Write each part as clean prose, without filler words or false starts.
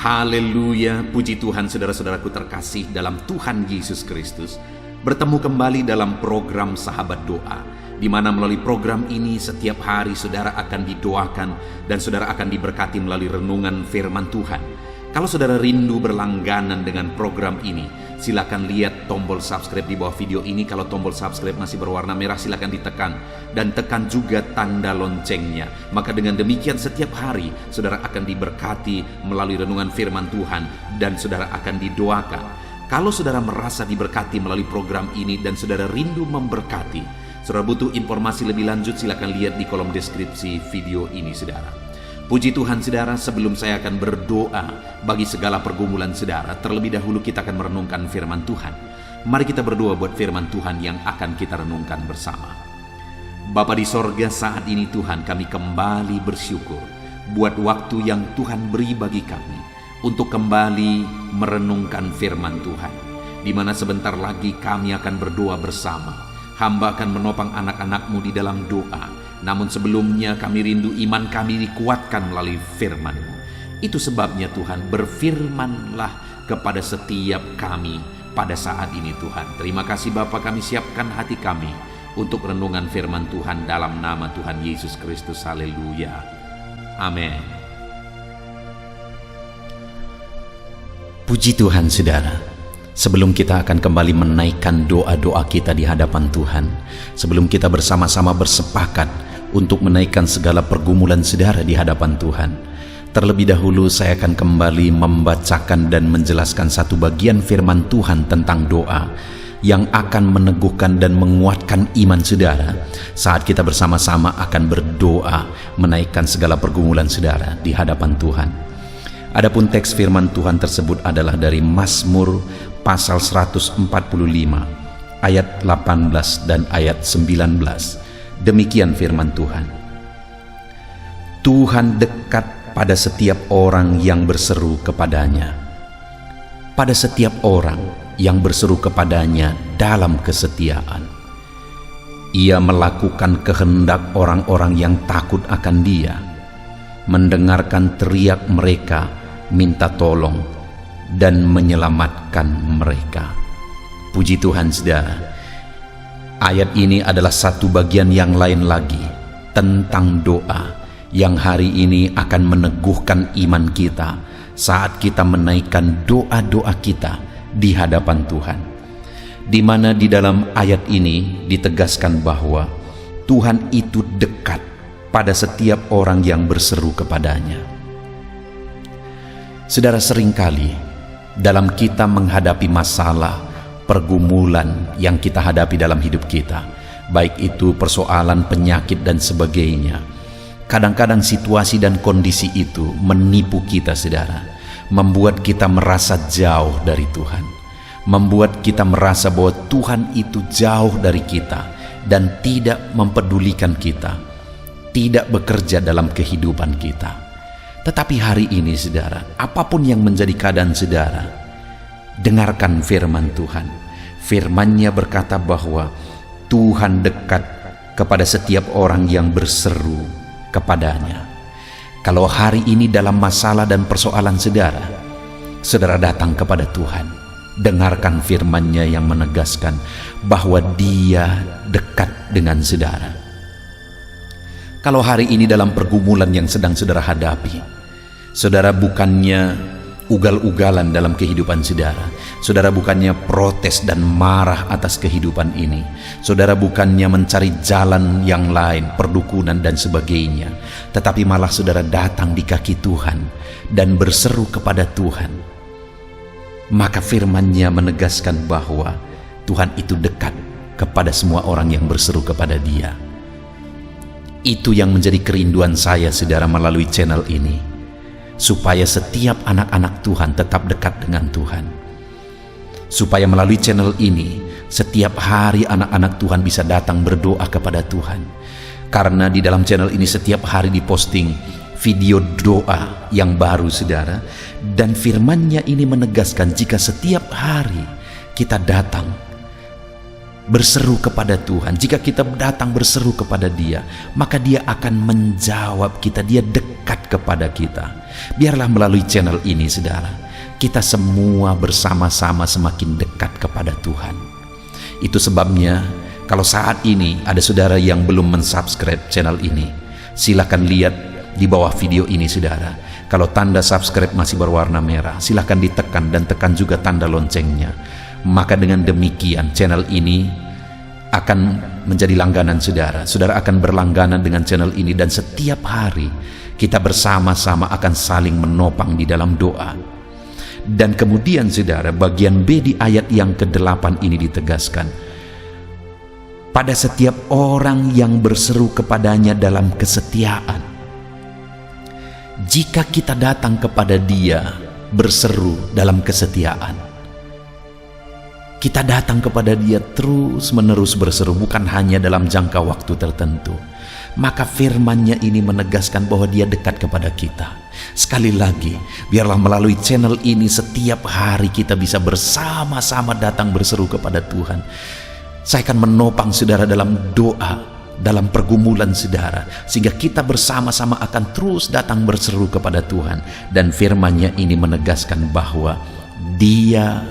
Haleluya, puji Tuhan saudara-saudaraku terkasih dalam Tuhan Yesus Kristus. Bertemu kembali dalam program Sahabat Doa, di mana melalui program ini setiap hari saudara akan didoakan dan saudara akan diberkati melalui renungan firman Tuhan. Kalau saudara rindu berlangganan dengan program ini, silakan lihat tombol subscribe di bawah video ini. Kalau tombol subscribe masih berwarna merah, silakan ditekan dan tekan juga tanda loncengnya. Maka dengan demikian setiap hari saudara akan diberkati melalui renungan firman Tuhan dan saudara akan didoakan. Kalau saudara merasa diberkati melalui program ini dan saudara rindu memberkati, saudara butuh informasi lebih lanjut, silakan lihat di kolom deskripsi video ini saudara. Puji Tuhan saudara, sebelum saya akan berdoa bagi segala pergumulan saudara, terlebih dahulu kita akan merenungkan firman Tuhan. Mari kita berdoa buat firman Tuhan yang akan kita renungkan bersama. Bapa di sorga, saat ini Tuhan kami kembali bersyukur buat waktu yang Tuhan beri bagi kami untuk kembali merenungkan firman Tuhan, di mana sebentar lagi kami akan berdoa bersama. Hamba akan menopang anak-anak-Mu di dalam doa. Namun sebelumnya kami rindu iman kami dikuatkan melalui firman-Mu. Itu sebabnya Tuhan, berfirmanlah kepada setiap kami pada saat ini Tuhan. Terima kasih Bapa, kami siapkan hati kami untuk renungan firman Tuhan dalam nama Tuhan Yesus Kristus. Haleluya. Amin. Puji Tuhan saudara. Sebelum kita akan kembali menaikkan doa-doa kita di hadapan Tuhan, sebelum kita bersama-sama bersepakat untuk menaikkan segala pergumulan saudara di hadapan Tuhan, terlebih dahulu saya akan kembali membacakan dan menjelaskan satu bagian firman Tuhan tentang doa yang akan meneguhkan dan menguatkan iman saudara saat kita bersama-sama akan berdoa menaikkan segala pergumulan saudara di hadapan Tuhan. Adapun teks firman Tuhan tersebut adalah dari Mazmur pasal 145 ayat 18 dan ayat 19. Demikian firman Tuhan. Tuhan dekat pada setiap orang yang berseru kepadanya, pada setiap orang yang berseru kepadanya dalam kesetiaan. Ia melakukan kehendak orang-orang yang takut akan Dia, mendengarkan teriak mereka minta tolong dan menyelamatkan mereka. Puji Tuhan saudara, ayat ini adalah satu bagian yang lain lagi tentang doa yang hari ini akan meneguhkan iman kita saat kita menaikkan doa-doa kita di hadapan Tuhan, di mana di dalam ayat ini ditegaskan bahwa Tuhan itu dekat pada setiap orang yang berseru kepadanya. Saudara, seringkali dalam kita menghadapi masalah, pergumulan yang kita hadapi dalam hidup kita, baik itu persoalan, penyakit dan sebagainya, kadang-kadang situasi dan kondisi itu menipu kita saudara, membuat kita merasa jauh dari Tuhan, membuat kita merasa bahwa Tuhan itu jauh dari kita dan tidak mempedulikan kita, tidak bekerja dalam kehidupan kita. Tetapi hari ini saudara, apapun yang menjadi keadaan saudara, dengarkan firman Tuhan. Firman-Nya berkata bahwa Tuhan dekat kepada setiap orang yang berseru kepadanya. Kalau hari ini dalam masalah dan persoalan saudara, saudara datang kepada Tuhan, dengarkan firman-Nya yang menegaskan bahwa Dia dekat dengan saudara. Kalau hari ini dalam pergumulan yang sedang saudara hadapi, saudara bukannya ugal-ugalan dalam kehidupan saudara, saudara bukannya protes dan marah atas kehidupan ini, saudara bukannya mencari jalan yang lain, perdukunan dan sebagainya, tetapi malah saudara datang di kaki Tuhan dan berseru kepada Tuhan, maka firman-Nya menegaskan bahwa Tuhan itu dekat kepada semua orang yang berseru kepada Dia. Itu yang menjadi kerinduan saya saudara melalui channel ini, supaya setiap anak-anak Tuhan tetap dekat dengan Tuhan, supaya melalui channel ini setiap hari anak-anak Tuhan bisa datang berdoa kepada Tuhan, karena di dalam channel ini setiap hari diposting video doa yang baru saudara, dan firman-Nya ini menegaskan jika setiap hari kita datang berseru kepada Tuhan, jika kita datang berseru kepada Dia, maka Dia akan menjawab kita, Dia dekat kepada kita. Biarlah melalui channel ini, saudara, kita semua bersama-sama semakin dekat kepada Tuhan. Itu sebabnya kalau saat ini ada saudara yang belum mensubscribe channel ini, silakan lihat di bawah video ini, saudara. Kalau tanda subscribe masih berwarna merah, silakan ditekan dan tekan juga tanda loncengnya. Maka dengan demikian channel ini akan menjadi langganan saudara. Saudara akan berlangganan dengan channel ini, dan setiap hari kita bersama-sama akan saling menopang di dalam doa. Dan kemudian saudara, bagian B di ayat yang ke-8 ini ditegaskan, pada setiap orang yang berseru kepadanya dalam kesetiaan. Jika kita datang kepada Dia berseru dalam kesetiaan, kita datang kepada Dia terus-menerus berseru, bukan hanya dalam jangka waktu tertentu, maka firman-Nya ini menegaskan bahwa Dia dekat kepada kita. Sekali lagi, biarlah melalui channel ini setiap hari kita bisa bersama-sama datang berseru kepada Tuhan. Saya akan menopang saudara dalam doa, dalam pergumulan saudara, sehingga kita bersama-sama akan terus datang berseru kepada Tuhan. Dan firman-Nya ini menegaskan bahwa Dia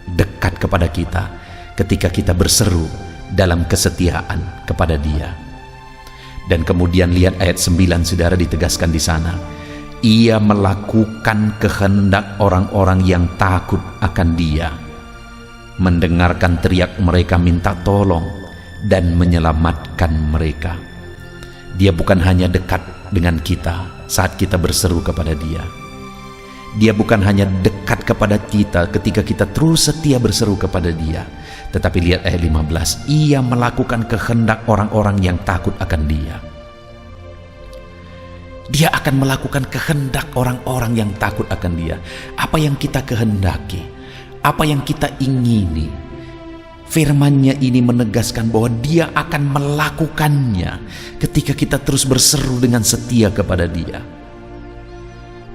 dekat kepada kita ketika kita berseru dalam kesetiaan kepada Dia. Dan kemudian lihat ayat 9, saudara, ditegaskan di sana, Ia melakukan kehendak orang-orang yang takut akan Dia, mendengarkan teriak mereka minta tolong, dan menyelamatkan mereka. Dia bukan hanya dekat dengan kita saat kita berseru kepada Dia. Dia bukan hanya dekat kepada kita ketika kita terus setia berseru kepada Dia. Tetapi lihat ayat 15, Ia melakukan kehendak orang-orang yang takut akan Dia. Dia akan melakukan kehendak orang-orang yang takut akan Dia. Apa yang kita kehendaki, apa yang kita ingini, firman-Nya ini menegaskan bahwa Dia akan melakukannya ketika kita terus berseru dengan setia kepada Dia.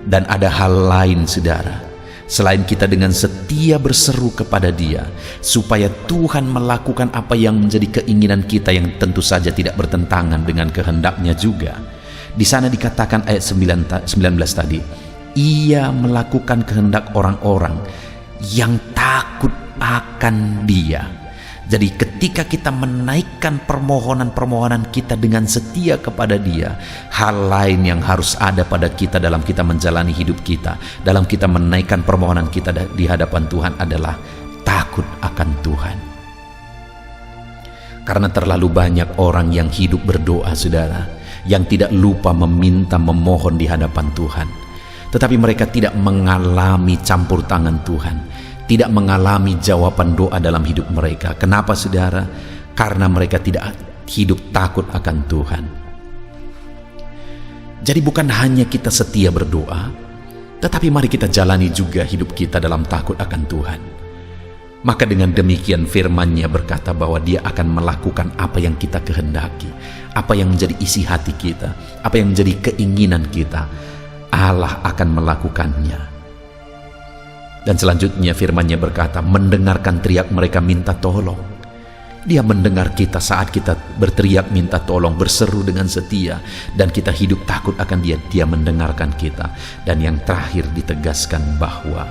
Dan ada hal lain, saudara, selain kita dengan setia berseru kepada Dia, supaya Tuhan melakukan apa yang menjadi keinginan kita, yang tentu saja tidak bertentangan dengan kehendak-Nya juga. Di sana dikatakan ayat 19 tadi, Ia melakukan kehendak orang-orang yang takut akan Dia. Jadi ketika kita menaikkan permohonan-permohonan kita dengan setia kepada Dia, hal lain yang harus ada pada kita dalam kita menjalani hidup kita, dalam kita menaikkan permohonan kita di hadapan Tuhan adalah takut akan Tuhan. Karena terlalu banyak orang yang hidup berdoa, saudara, yang tidak lupa meminta, memohon di hadapan Tuhan, tetapi mereka tidak mengalami campur tangan Tuhan, tidak mengalami jawaban doa dalam hidup mereka. Kenapa, saudara? Karena mereka tidak hidup takut akan Tuhan. Jadi bukan hanya kita setia berdoa, tetapi mari kita jalani juga hidup kita dalam takut akan Tuhan. Maka dengan demikian firman-Nya berkata bahwa Dia akan melakukan apa yang kita kehendaki, apa yang menjadi isi hati kita, apa yang menjadi keinginan kita. Allah akan melakukannya. Dan selanjutnya firman-Nya berkata, mendengarkan teriak mereka minta tolong. Dia mendengar kita saat kita berteriak minta tolong, berseru dengan setia, dan kita hidup takut akan Dia. Dia mendengarkan kita. Dan yang terakhir ditegaskan bahwa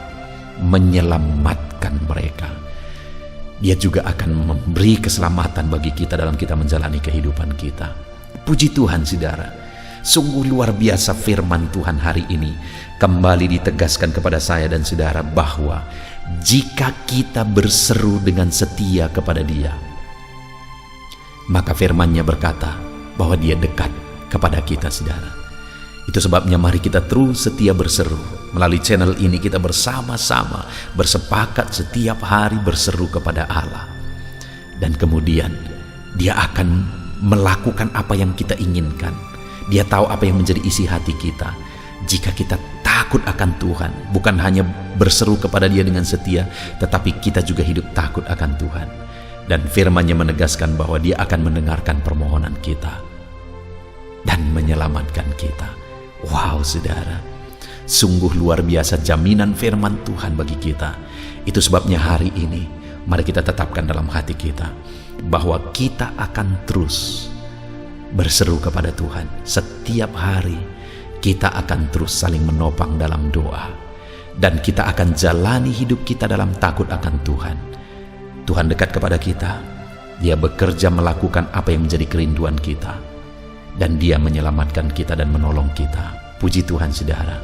menyelamatkan mereka. Dia juga akan memberi keselamatan bagi kita dalam kita menjalani kehidupan kita. Puji Tuhan, saudara. Sungguh luar biasa firman Tuhan hari ini. Kembali ditegaskan kepada saya dan saudara bahwa jika kita berseru dengan setia kepada Dia, maka firman-Nya berkata bahwa Dia dekat kepada kita, saudara. Itu sebabnya mari kita terus setia berseru. Melalui channel ini kita bersama-sama bersepakat setiap hari berseru kepada Allah. Dan kemudian Dia akan melakukan apa yang kita inginkan. Dia tahu apa yang menjadi isi hati kita. Jika kita takut akan Tuhan, bukan hanya berseru kepada Dia dengan setia, tetapi kita juga hidup takut akan Tuhan. Dan firman-Nya menegaskan bahwa Dia akan mendengarkan permohonan kita dan menyelamatkan kita. Wow, saudara, sungguh luar biasa jaminan firman Tuhan bagi kita. Itu sebabnya hari ini mari kita tetapkan dalam hati kita bahwa kita akan terus berseru kepada Tuhan. Setiap hari kita akan terus saling menopang dalam doa, dan kita akan jalani hidup kita dalam takut akan Tuhan. Tuhan dekat kepada kita. Dia bekerja melakukan apa yang menjadi kerinduan kita, dan Dia menyelamatkan kita dan menolong kita. Puji Tuhan saudara.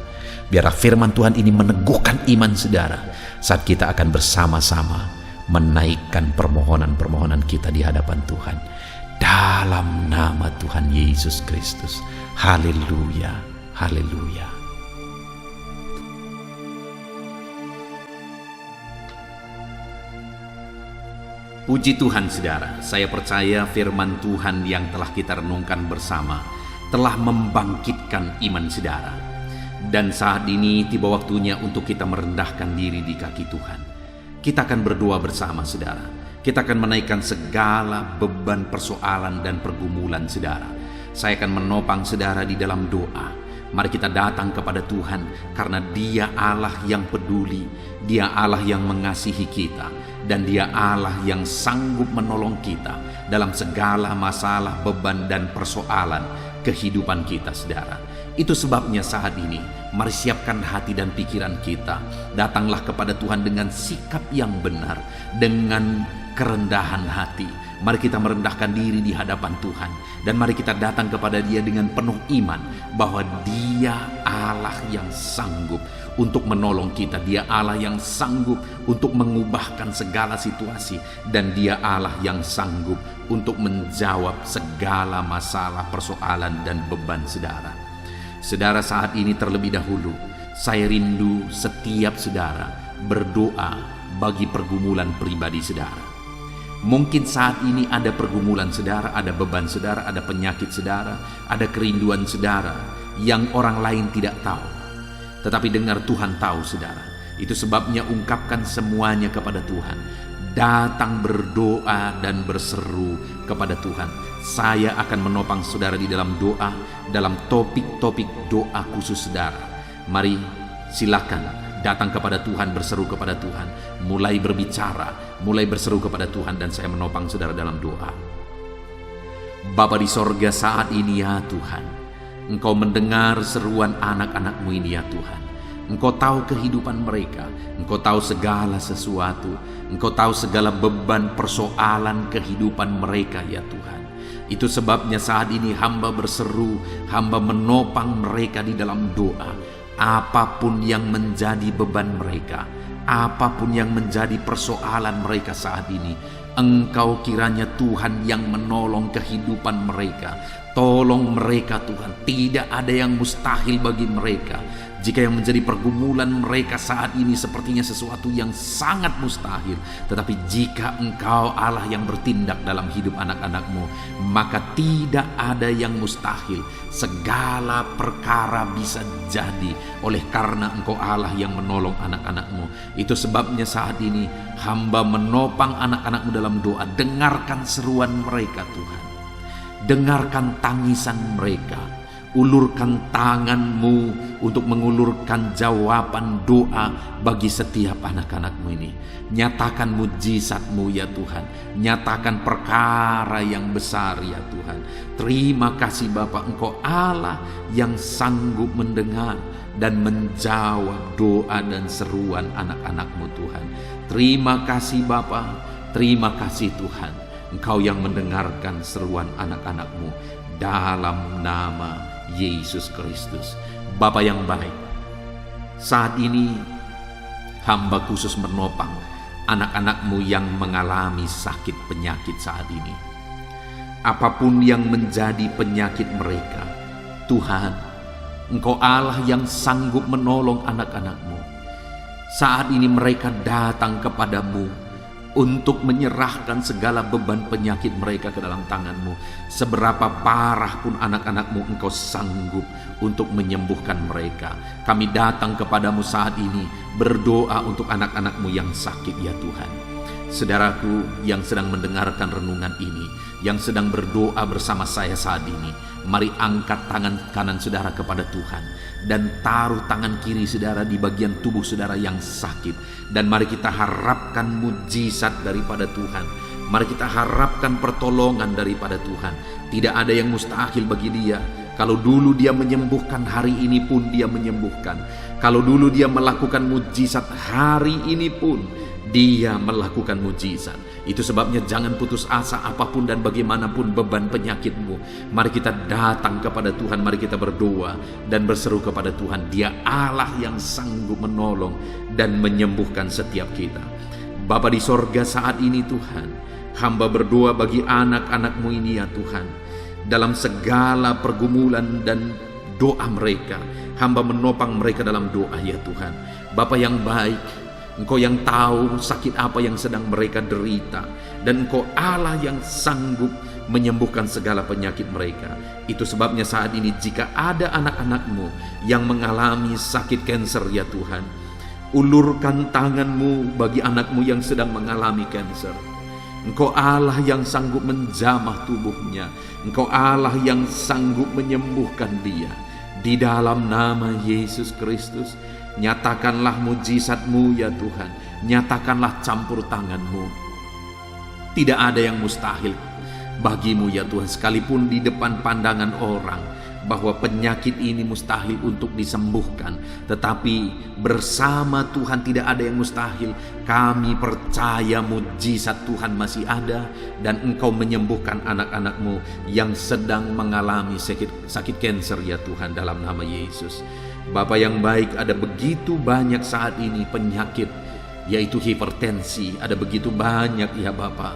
Biarlah firman Tuhan ini meneguhkan iman saudara saat kita akan bersama-sama menaikkan permohonan-permohonan kita di hadapan Tuhan dalam nama Tuhan Yesus Kristus. Haleluya, haleluya. Puji Tuhan saudara, saya percaya firman Tuhan yang telah kita renungkan bersama telah membangkitkan iman saudara. Dan saat ini tiba waktunya untuk kita merendahkan diri di kaki Tuhan. Kita akan berdoa bersama saudara. Kita akan menaikkan segala beban persoalan dan pergumulan saudara. Saya akan menopang saudara di dalam doa. Mari kita datang kepada Tuhan, karena Dia Allah yang peduli, Dia Allah yang mengasihi kita, dan Dia Allah yang sanggup menolong kita dalam segala masalah, beban, dan persoalan kehidupan kita saudara. Itu sebabnya saat ini mari siapkan hati dan pikiran kita. Datanglah kepada Tuhan dengan sikap yang benar, dengan kerendahan hati. Mari kita merendahkan diri di hadapan Tuhan, dan mari kita datang kepada Dia dengan penuh iman bahwa Dia Allah yang sanggup untuk menolong kita. Dia Allah yang sanggup untuk mengubahkan segala situasi, dan Dia Allah yang sanggup untuk menjawab segala masalah, persoalan, dan beban saudara. Saudara, saat ini terlebih dahulu saya rindu setiap saudara berdoa bagi pergumulan pribadi saudara. Mungkin saat ini ada pergumulan saudara, ada beban saudara, ada penyakit saudara, ada kerinduan saudara yang orang lain tidak tahu. Tetapi dengar, Tuhan tahu saudara. Itu sebabnya ungkapkan semuanya kepada Tuhan. Datang berdoa dan berseru kepada Tuhan. Saya akan menopang saudara di dalam doa, dalam topik-topik doa khusus saudara. Mari silakan datang kepada Tuhan, berseru kepada Tuhan, mulai berbicara, mulai berseru kepada Tuhan, dan saya menopang saudara dalam doa. Bapa di sorga, saat ini ya Tuhan, Engkau mendengar seruan anak-anak-Mu ini ya Tuhan. Engkau tahu kehidupan mereka, Engkau tahu segala sesuatu, Engkau tahu segala beban persoalan kehidupan mereka ya Tuhan. Itu sebabnya saat ini hamba berseru, hamba menopang mereka di dalam doa. Apapun yang menjadi beban mereka, apapun yang menjadi persoalan mereka saat ini, Engkau kiranya Tuhan yang menolong kehidupan mereka. Tolong mereka Tuhan, tidak ada yang mustahil bagi mereka. Jika yang menjadi pergumulan mereka saat ini sepertinya sesuatu yang sangat mustahil, tetapi jika Engkau Allah yang bertindak dalam hidup anak-anak-Mu, maka tidak ada yang mustahil. Segala perkara bisa jadi oleh karena Engkau Allah yang menolong anak-anak-Mu. Itu sebabnya saat ini hamba menopang anak-anak-Mu dalam doa. Dengarkan seruan mereka Tuhan, dengarkan tangisan mereka. Ulurkan tangan-Mu untuk mengulurkan jawaban doa bagi setiap anak-anak-Mu ini. Nyatakan mujizat-Mu ya Tuhan. Nyatakan perkara yang besar ya Tuhan. Terima kasih Bapa, Engkau Allah yang sanggup mendengar dan menjawab doa dan seruan anak-anak-Mu Tuhan. Terima kasih Bapa, terima kasih Tuhan. Engkau yang mendengarkan seruan anak-anak-Mu dalam nama Yesus Kristus. Bapa yang baik, saat ini hamba khusus menopang anak-anak-Mu yang mengalami sakit penyakit saat ini. Apapun yang menjadi penyakit mereka, Tuhan, Engkau Allah yang sanggup menolong anak-anak-Mu. Saat ini mereka datang kepadamu untuk menyerahkan segala beban penyakit mereka ke dalam tangan-Mu. Seberapa parah pun anak-anak-Mu, Engkau sanggup untuk menyembuhkan mereka. Kami datang kepadamu saat ini berdoa untuk anak-anak-Mu yang sakit ya Tuhan. Saudaraku yang sedang mendengarkan renungan ini, yang sedang berdoa bersama saya saat ini, mari angkat tangan kanan saudara kepada Tuhan dan taruh tangan kiri saudara di bagian tubuh saudara yang sakit, dan mari kita harapkan mujizat daripada Tuhan. Mari kita harapkan pertolongan daripada Tuhan. Tidak ada yang mustahil bagi Dia. Kalau dulu Dia menyembuhkan, hari ini pun Dia menyembuhkan. Kalau dulu Dia melakukan mujizat, hari ini pun Dia melakukan mujizat. Itu sebabnya jangan putus asa apapun dan bagaimanapun beban penyakitmu. Mari kita datang kepada Tuhan, mari kita berdoa dan berseru kepada Tuhan. Dia Allah yang sanggup menolong dan menyembuhkan setiap kita. Bapa di sorga, saat ini Tuhan, hamba berdoa bagi anak-anak-Mu ini ya Tuhan. Dalam segala pergumulan dan doa mereka, hamba menopang mereka dalam doa ya Tuhan. Bapa yang baik, Engkau yang tahu sakit apa yang sedang mereka derita, dan Engkau Allah yang sanggup menyembuhkan segala penyakit mereka. Itu sebabnya saat ini jika ada anak-anak-Mu yang mengalami sakit kanker ya Tuhan, ulurkan tangan-Mu bagi anak-Mu yang sedang mengalami kanker. Engkau Allah yang sanggup menjamah tubuhnya. Engkau Allah yang sanggup menyembuhkan dia. Di dalam nama Yesus Kristus, nyatakanlah mujizat-Mu ya Tuhan. Nyatakanlah campur tangan-Mu. Tidak ada yang mustahil bagi-Mu ya Tuhan, sekalipun di depan pandangan orang bahwa penyakit ini mustahil untuk disembuhkan, tetapi bersama Tuhan tidak ada yang mustahil. Kami percaya mujizat Tuhan masih ada, dan Engkau menyembuhkan anak-anak-Mu yang sedang mengalami sakit kanker ya Tuhan, dalam nama Yesus. Bapa yang baik, ada begitu banyak saat ini penyakit, yaitu hipertensi. Ada begitu banyak ya Bapa,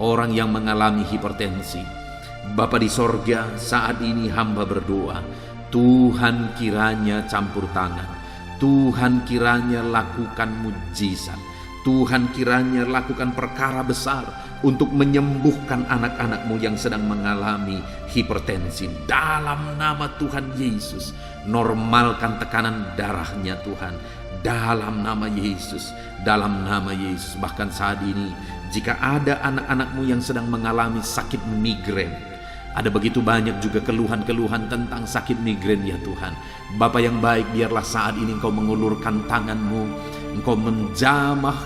orang yang mengalami hipertensi. Bapa di sorga, saat ini hamba berdoa, Tuhan kiranya campur tangan, Tuhan kiranya lakukan mujizat, Tuhan kiranya lakukan perkara besar untuk menyembuhkan anak-anak-Mu yang sedang mengalami hipertensi. Dalam nama Tuhan Yesus, normalkan tekanan darahnya Tuhan. Dalam nama Yesus, dalam nama Yesus. Bahkan saat ini, jika ada anak-anak-Mu yang sedang mengalami sakit migrain, ada begitu banyak juga keluhan-keluhan tentang sakit migrain ya Tuhan. Bapa yang baik, biarlah saat ini Engkau mengulurkan tangan-Mu, Engkau menjamah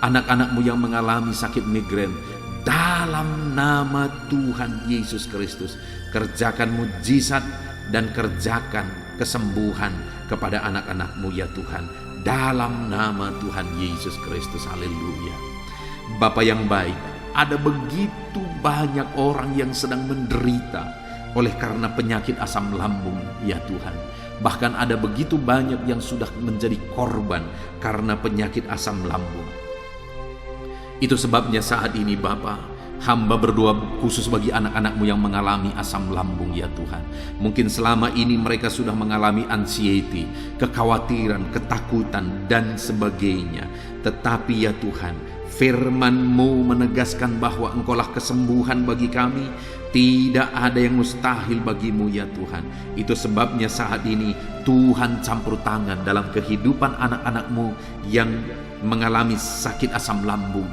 anak-anak-Mu yang mengalami sakit migrain. Dalam nama Tuhan Yesus Kristus, kerjakan mujizat dan kerjakan kesembuhan kepada anak-anak-Mu ya Tuhan. Dalam nama Tuhan Yesus Kristus, haleluya. Bapa yang baik, ada begitu banyak orang yang sedang menderita oleh karena penyakit asam lambung ya Tuhan. Bahkan ada begitu banyak yang sudah menjadi korban karena penyakit asam lambung. Itu sebabnya saat ini Bapa, hamba berdoa khusus bagi anak-anak-Mu yang mengalami asam lambung ya Tuhan. Mungkin selama ini mereka sudah mengalami anxiety, kekhawatiran, ketakutan dan sebagainya. Tetapi ya Tuhan, firman-Mu menegaskan bahwa Engkaulah kesembuhan bagi kami. Tidak ada yang mustahil bagi-Mu ya Tuhan. Itu sebabnya saat ini Tuhan campur tangan dalam kehidupan anak-anak-Mu yang mengalami sakit asam lambung.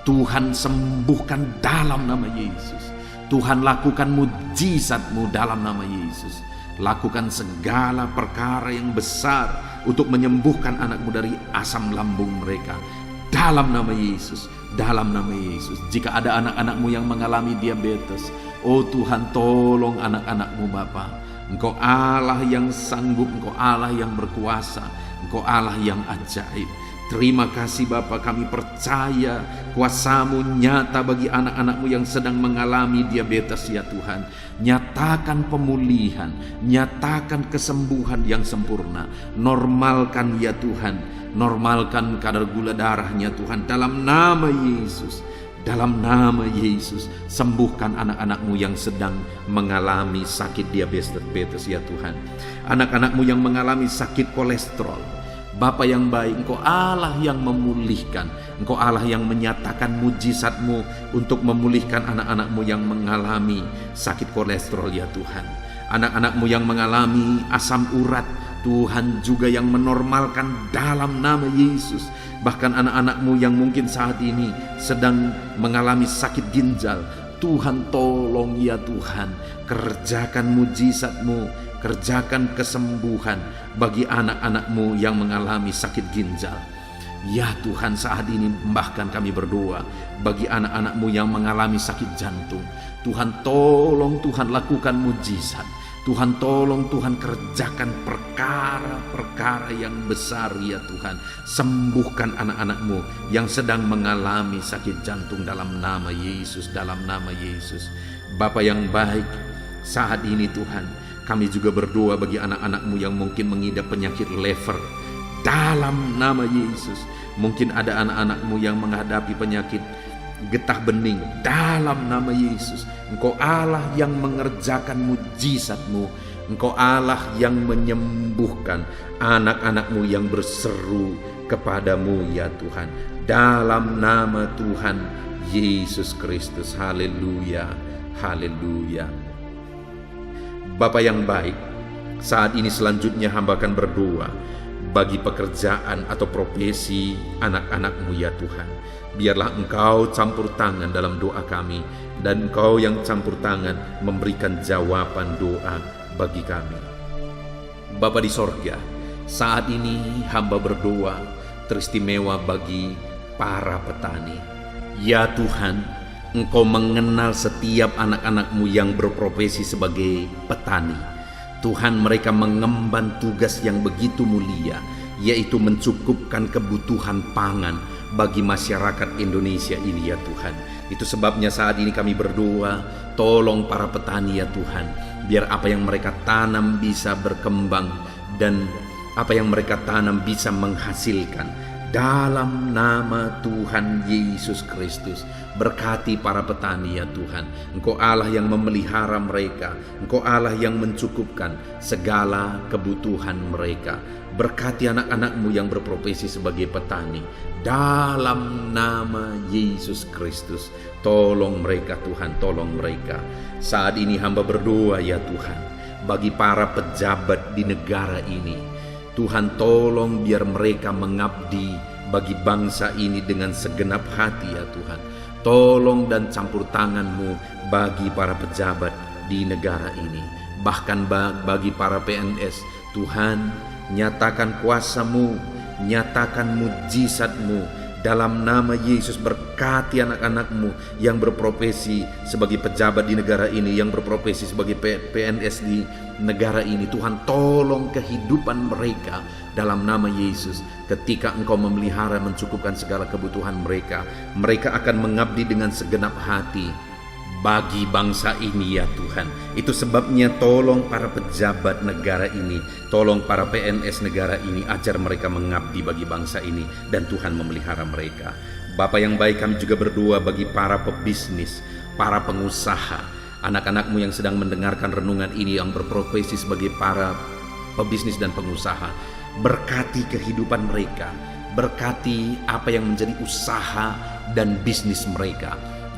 Tuhan sembuhkan dalam nama Yesus. Tuhan lakukan mujizat-Mu dalam nama Yesus. Lakukan segala perkara yang besar untuk menyembuhkan anak-Mu dari asam lambung mereka. Dalam nama Yesus, dalam nama Yesus. Jika ada anak-anak-Mu yang mengalami diabetes, oh Tuhan, tolong anak-anak-Mu Bapa. Engkau Allah yang sanggup, Engkau Allah yang berkuasa, Engkau Allah yang ajaib. Terima kasih Bapa, kami percaya kuasa-Mu nyata bagi anak-anak-Mu yang sedang mengalami diabetes ya Tuhan. Nyatakan pemulihan, nyatakan kesembuhan yang sempurna. Normalkan ya Tuhan, normalkan kadar gula darahnya Tuhan. Dalam nama Yesus, dalam nama Yesus, sembuhkan anak-anak-Mu yang sedang mengalami sakit diabetes ya Tuhan. Anak-anak-Mu yang mengalami sakit kolesterol, Bapa yang baik, Engkau Allah yang memulihkan. Engkau Allah yang menyatakan mujizat-Mu untuk memulihkan anak-anak-Mu yang mengalami sakit kolesterol ya Tuhan. Anak-anak-Mu yang mengalami asam urat, Tuhan juga yang menormalkan dalam nama Yesus. Bahkan anak-anak-Mu yang mungkin saat ini sedang mengalami sakit ginjal, Tuhan tolong ya Tuhan, kerjakan mujizat-Mu, kerjakan kesembuhan bagi anak-anak-Mu yang mengalami sakit ginjal. Ya Tuhan, saat ini bahkan kami berdoa bagi anak-anak-Mu yang mengalami sakit jantung. Tuhan tolong, Tuhan lakukan mujizat. Tuhan tolong, Tuhan kerjakan perkara-perkara yang besar ya Tuhan. Sembuhkan anak-anak-Mu yang sedang mengalami sakit jantung dalam nama Yesus, dalam nama Yesus. Bapa yang baik, saat ini Tuhan, kami juga berdoa bagi anak-anak-Mu yang mungkin mengidap penyakit lever. Dalam nama Yesus, mungkin ada anak-anak-Mu yang menghadapi penyakit getah bening. Dalam nama Yesus, Engkau Allah yang mengerjakan mujizat-Mu. Engkau Allah yang menyembuhkan anak-anak-Mu yang berseru kepadamu ya Tuhan. Dalam nama Tuhan Yesus Kristus. Haleluya, haleluya. Bapa yang baik, saat ini selanjutnya hamba akan berdoa bagi pekerjaan atau profesi anak-anak-Mu ya Tuhan. Biarlah Engkau campur tangan dalam doa kami, dan Engkau yang campur tangan memberikan jawaban doa bagi kami. Bapa di sorga, saat ini hamba berdoa teristimewa bagi para petani. Ya Tuhan, Engkau mengenal setiap anak-anak-Mu yang berprofesi sebagai petani. Tuhan, mereka mengemban tugas yang begitu mulia, yaitu mencukupkan kebutuhan pangan bagi masyarakat Indonesia ini ya Tuhan. Itu sebabnya saat ini kami berdoa, tolong para petani ya Tuhan, biar apa yang mereka tanam bisa berkembang dan apa yang mereka tanam bisa menghasilkan. Dalam nama Tuhan Yesus Kristus, berkati para petani ya Tuhan. Engkau Allah yang memelihara mereka, Engkau Allah yang mencukupkan segala kebutuhan mereka. Berkati anak-anak-Mu yang berprofesi sebagai petani. Dalam nama Yesus Kristus, tolong mereka Tuhan, tolong mereka. Saat ini hamba berdoa ya Tuhan, bagi para pejabat di negara ini. Tuhan tolong biar mereka mengabdi bagi bangsa ini dengan segenap hati ya Tuhan. Tolong dan campur tangan-Mu bagi para pejabat di negara ini. Bahkan bagi para PNS, Tuhan nyatakan kuasa-Mu, nyatakan mujizat-Mu. Dalam nama Yesus, berkati anak-anak-Mu yang berprofesi sebagai pejabat di negara ini, yang berprofesi sebagai PNS di negara ini. Tuhan tolong kehidupan mereka dalam nama Yesus. Ketika Engkau memelihara, mencukupkan segala kebutuhan mereka, mereka akan mengabdi dengan segenap hati bagi bangsa ini ya Tuhan. Itu sebabnya tolong para pejabat negara ini, tolong para PNS negara ini, ajar mereka mengabdi bagi bangsa ini, dan Tuhan memelihara mereka. Bapa yang baik, kami juga berdoa bagi para pebisnis, para pengusaha, anak-anak-Mu yang sedang mendengarkan renungan ini, yang berprofesi sebagai para pebisnis dan pengusaha. Berkati kehidupan mereka, berkati apa yang menjadi usaha dan bisnis mereka.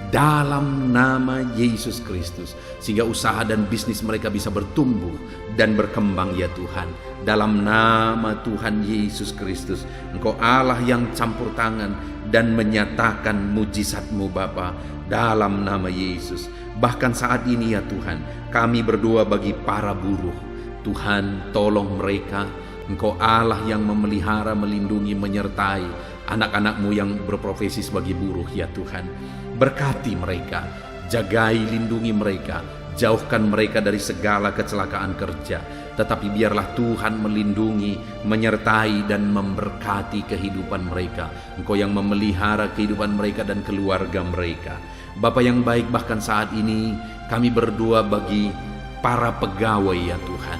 Dalam nama Yesus Kristus, sehingga usaha dan bisnis mereka bisa bertumbuh dan berkembang ya Tuhan. Dalam nama Tuhan Yesus Kristus, Engkau Allah yang campur tangan dan menyatakan mujizat-Mu Bapa. Dalam nama Yesus. Bahkan saat ini ya Tuhan, kami berdoa bagi para buruh. Tuhan tolong mereka. Engkau Allah yang memelihara, melindungi, menyertai anak-anak-Mu yang berprofesi sebagai buruh ya Tuhan. Berkati mereka, jagai, lindungi mereka, jauhkan mereka dari segala kecelakaan kerja. Tetapi biarlah Tuhan melindungi, menyertai dan memberkati kehidupan mereka. Engkau yang memelihara kehidupan mereka dan keluarga mereka. Bapa yang baik, bahkan saat ini kami berdoa bagi para pegawai ya Tuhan,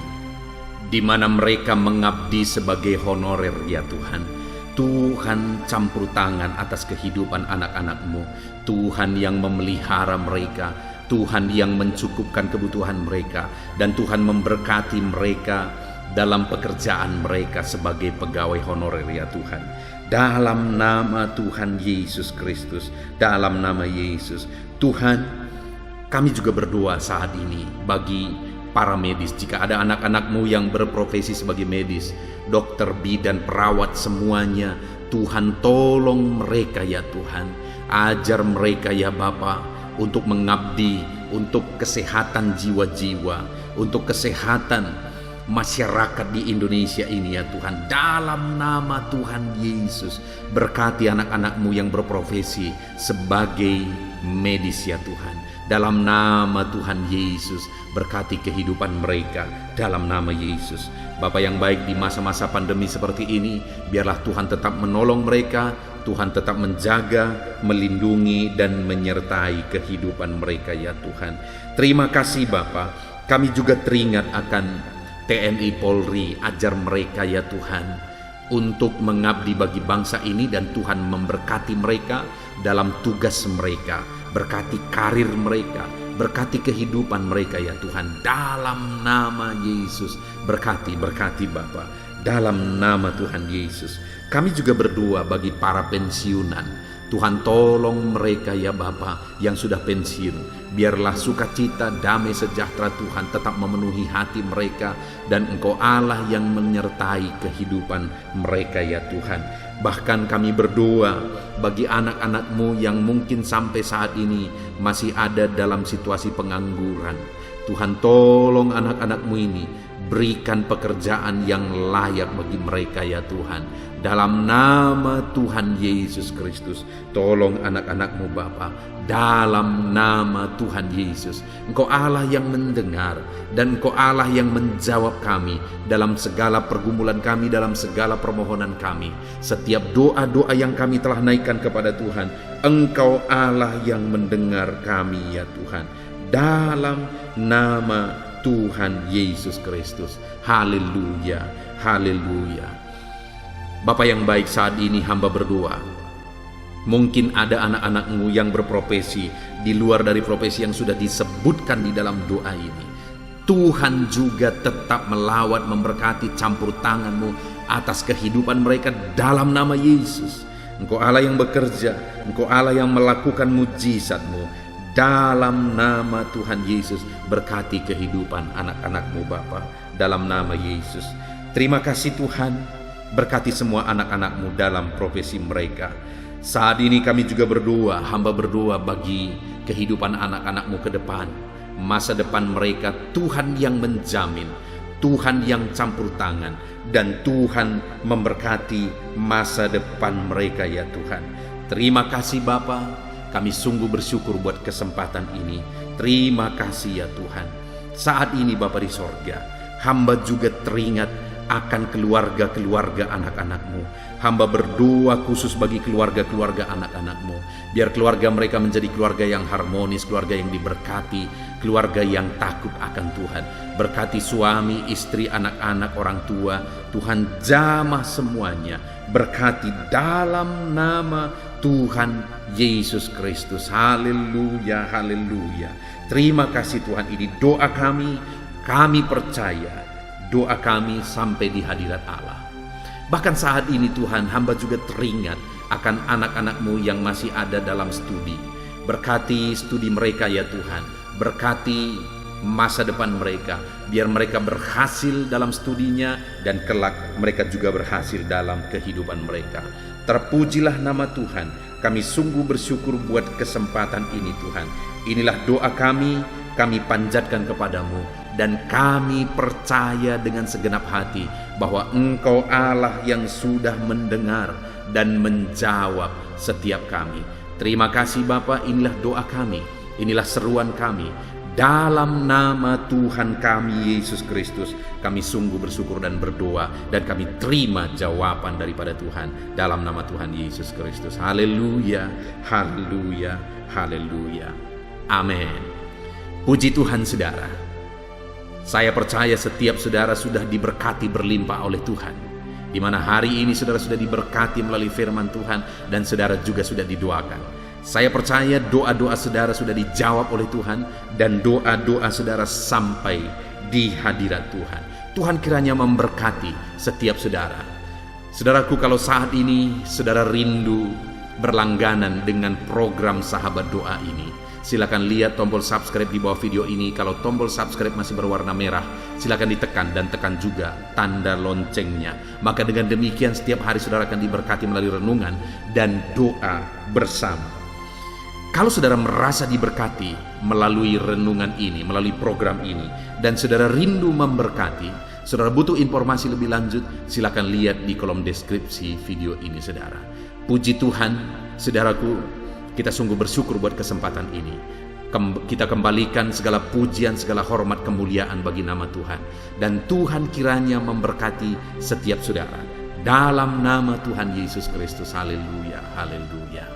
di mana mereka mengabdi sebagai honorer ya Tuhan. Tuhan campur tangan atas kehidupan anak-anak-Mu. Tuhan yang memelihara mereka, Tuhan yang mencukupkan kebutuhan mereka, dan Tuhan memberkati mereka dalam pekerjaan mereka sebagai pegawai honorer ya Tuhan. Dalam nama Tuhan Yesus Kristus, dalam nama Yesus. Tuhan, kami juga berdoa saat ini bagi para medis. Jika ada anak-anak-Mu yang berprofesi sebagai medis, dokter, bidan, perawat, semuanya, Tuhan tolong mereka ya Tuhan. Ajar mereka ya Bapa untuk mengabdi, untuk kesehatan jiwa-jiwa, untuk kesehatan masyarakat di Indonesia ini ya Tuhan. Dalam nama Tuhan Yesus, berkati anak-anak-Mu yang berprofesi sebagai medis ya Tuhan. Dalam nama Tuhan Yesus, berkati kehidupan mereka dalam nama Yesus. Bapa yang baik, di masa-masa pandemi seperti ini, biarlah Tuhan tetap menolong mereka, Tuhan tetap menjaga, melindungi, dan menyertai kehidupan mereka ya Tuhan. Terima kasih Bapa. Kami juga teringat akan TNI Polri, ajar mereka ya Tuhan untuk mengabdi bagi bangsa ini, dan Tuhan memberkati mereka dalam tugas mereka. Berkati karir mereka, berkati kehidupan mereka ya Tuhan. Dalam nama Yesus, berkati Bapa. Dalam nama Tuhan Yesus. Kami juga berdoa bagi para pensiunan. Tuhan tolong mereka ya Bapa yang sudah pensiun. Biarlah sukacita, damai sejahtera Tuhan tetap memenuhi hati mereka, dan Engkau Allah yang menyertai kehidupan mereka ya Tuhan. Bahkan kami berdoa bagi anak-anak-Mu yang mungkin sampai saat ini masih ada dalam situasi pengangguran. Tuhan tolong anak-anak-Mu ini, berikan pekerjaan yang layak bagi mereka ya Tuhan. Dalam nama Tuhan Yesus Kristus, tolong anak-anak-Mu Bapa. Dalam nama Tuhan Yesus, Engkau Allah yang mendengar, dan Engkau Allah yang menjawab kami dalam segala pergumulan kami, dalam segala permohonan kami. Setiap doa-doa yang kami telah naikkan kepada Tuhan, Engkau Allah yang mendengar kami ya Tuhan. Dalam nama Tuhan Yesus Kristus. Haleluya, haleluya. Bapa yang baik, saat ini hamba berdoa. Mungkin ada anak-anak-Mu yang berprofesi di luar dari profesi yang sudah disebutkan di dalam doa ini. Tuhan juga tetap melawat, memberkati, campur tangan-Mu atas kehidupan mereka dalam nama Yesus. Engkau Allah yang bekerja, Engkau Allah yang melakukan mujizat-Mu. Dalam nama Tuhan Yesus, berkati kehidupan anak-anak-Mu Bapa, dalam nama Yesus. Terima kasih Tuhan, berkati semua anak-anak-Mu dalam profesi mereka. Saat ini kami juga berdoa, hamba berdoa bagi kehidupan anak-anak-Mu ke depan. Masa depan mereka Tuhan yang menjamin, Tuhan yang campur tangan, dan Tuhan memberkati masa depan mereka ya Tuhan. Terima kasih Bapa, kami sungguh bersyukur buat kesempatan ini. Terima kasih ya Tuhan. Saat ini Bapa di sorga, hamba juga teringat akan keluarga-keluarga anak-anak-Mu. Hamba berdoa khusus bagi keluarga-keluarga anak-anak-Mu. Biar keluarga mereka menjadi keluarga yang harmonis, keluarga yang diberkati, keluarga yang takut akan Tuhan. Berkati suami, istri, anak-anak, orang tua. Tuhan jamah semuanya. Berkati dalam nama Tuhan Yesus Kristus. Haleluya, haleluya. Terima kasih Tuhan, ini doa kami percaya. Doa kami sampai di hadirat Allah. Bahkan saat ini Tuhan, hamba juga teringat akan anak-anak-Mu yang masih ada dalam studi. Berkati studi mereka ya Tuhan. Berkati masa depan mereka. Biar mereka berhasil dalam studinya, dan kelak mereka juga berhasil dalam kehidupan mereka. Terpujilah nama Tuhan. Kami sungguh bersyukur buat kesempatan ini Tuhan. Inilah doa kami panjatkan kepadamu, dan kami percaya dengan segenap hati bahwa Engkau Allah yang sudah mendengar dan menjawab setiap kami. Terima kasih Bapa, inilah doa kami, inilah seruan kami. Dalam nama Tuhan kami Yesus Kristus, kami sungguh bersyukur dan berdoa, dan kami terima jawaban daripada Tuhan dalam nama Tuhan Yesus Kristus. Haleluya, haleluya, haleluya. Amin. Puji Tuhan saudara. Saya percaya setiap saudara sudah diberkati berlimpah oleh Tuhan. Di mana hari ini saudara sudah diberkati melalui firman Tuhan, dan saudara juga sudah didoakan. Saya percaya doa-doa saudara sudah dijawab oleh Tuhan, dan doa-doa saudara sampai di hadirat Tuhan. Tuhan kiranya memberkati setiap saudara. Saudaraku, kalau saat ini saudara rindu berlangganan dengan program Sahabat Doa ini, silakan lihat tombol subscribe di bawah video ini. Kalau tombol subscribe masih berwarna merah, silakan ditekan, dan tekan juga tanda loncengnya. Maka dengan demikian setiap hari saudara akan diberkati melalui renungan dan doa bersama. Kalau saudara merasa diberkati melalui renungan ini, melalui program ini, dan saudara rindu memberkati, Saudara butuh informasi lebih lanjut, silakan lihat di kolom deskripsi video ini, saudara. Puji Tuhan, saudaraku, kita sungguh bersyukur buat kesempatan ini. Kita kembalikan segala pujian, segala hormat, kemuliaan bagi nama Tuhan. Dan Tuhan kiranya memberkati setiap saudara. Dalam nama Tuhan Yesus Kristus, haleluya, haleluya.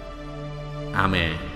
Amin.